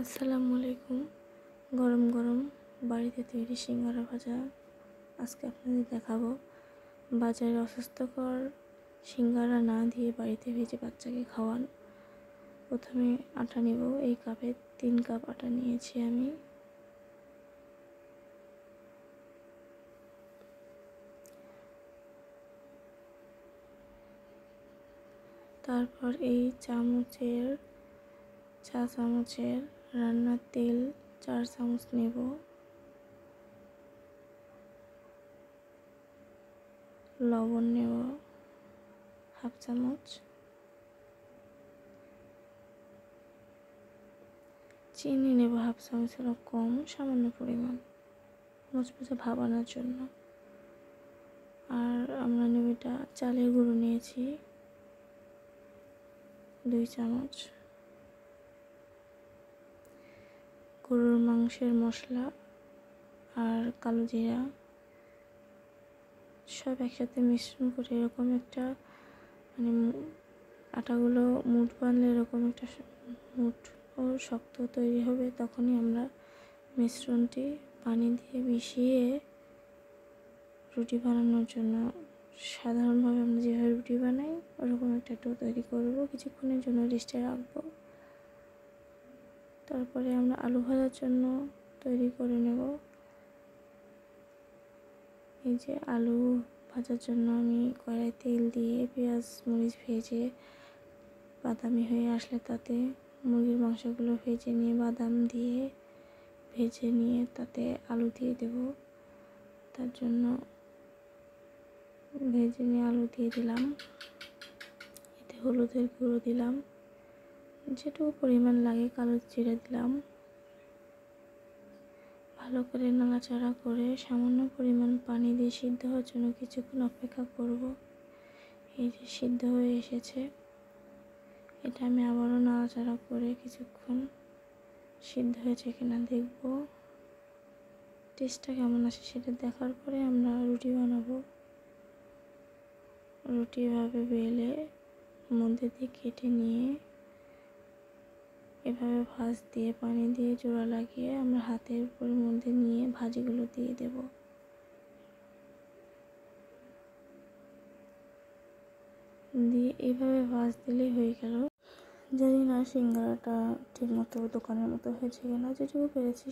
আসসালামু আলাইকুম। গরম গরম বাড়িতে তৈরি সিঙ্গারা ভাজা আজকে আপনাদের দেখাবো। বাজারে অস্বাস্থ্যকর সিঙ্গারা না দিয়ে বাড়িতে ভেজে বাচ্চাকে খাওয়ান। প্রথমে আটা নেব। এই কাপে 3 কাপ আটা নিয়েছি আমি। তারপর এই চা চামচের রান্নার তেল 4 চামচ নেব। লবণ নেব হাফ চামচ। চিনি নেব হাফ চামচেরও কম, সামান্য পরিমাণ মুচমুচে ভাব আনার জন্য। আর আমরা নেব এটা চালের গুঁড়ো নিয়েছি 2 চামচ। গরুর মাংসের মশলা আর কালো জিরা সব একসাথে মিশ্রণ করে এরকম একটা আটাগুলো মুঠ বানলে এরকম একটা মুঠ ও শক্ত তৈরি হবে। তখনই আমরা মিশ্রণটি পানি দিয়ে মিশিয়ে রুটি বানানোর জন্য সাধারণভাবে আমরা যেভাবে রুটি বানাই ওরকম একটা ডো তৈরি করব। কিছুক্ষণের জন্য রেস্টে রাখবো। তারপরে আমরা আলু ভাজার জন্য তৈরি করে নেব। এই যে আলু ভাজার জন্য আমি কড়াই তেল দিয়ে পেঁয়াজ মরিচ ভেজে বাদামি হয়ে আসলে তাতে মুরগির মাংসগুলো ভেজে নিয়ে বাদাম দিয়ে ভেজে নিয়ে তাতে আলু দিয়ে দেব। তার জন্য ভেজে নিয়ে আলু দিয়ে দিলাম। এতে হলুদের গুঁড়ো দিলাম, যেটুকু পরিমাণ লাগে কালো জিরা দিলাম। ভালো করে নাড়াচাড়া করে সামান্য পরিমাণ পানি দিয়ে সিদ্ধ হওয়ার জন্য কিছুক্ষণ অপেক্ষা করব। এই যে সিদ্ধ হয়ে এসেছে, এটা আমি আবারও নাড়াচাড়া করে কিছুক্ষণ সিদ্ধ হয়েছে কিনা দেখব। টেস্টটা কেমন আসে সেটা দেখার পরে আমরা রুটি বানাবো। রুটি এভাবে বেলে মধ্যে দিয়ে কেটে নিয়ে এভাবে ভাঁজ দিয়ে পানি দিয়ে জোড়া লাগিয়ে আমরা হাতের উপর মধ্যে নিয়ে ভাজিগুলো দিয়ে দেব। দিয়ে এইভাবে ভাঁজ দিলেই হয়ে গেল। জানি না সিঙ্গারাটা ঠিক মতো দোকানের মতো হয়েছে কিনা, যেটুকু পেরেছি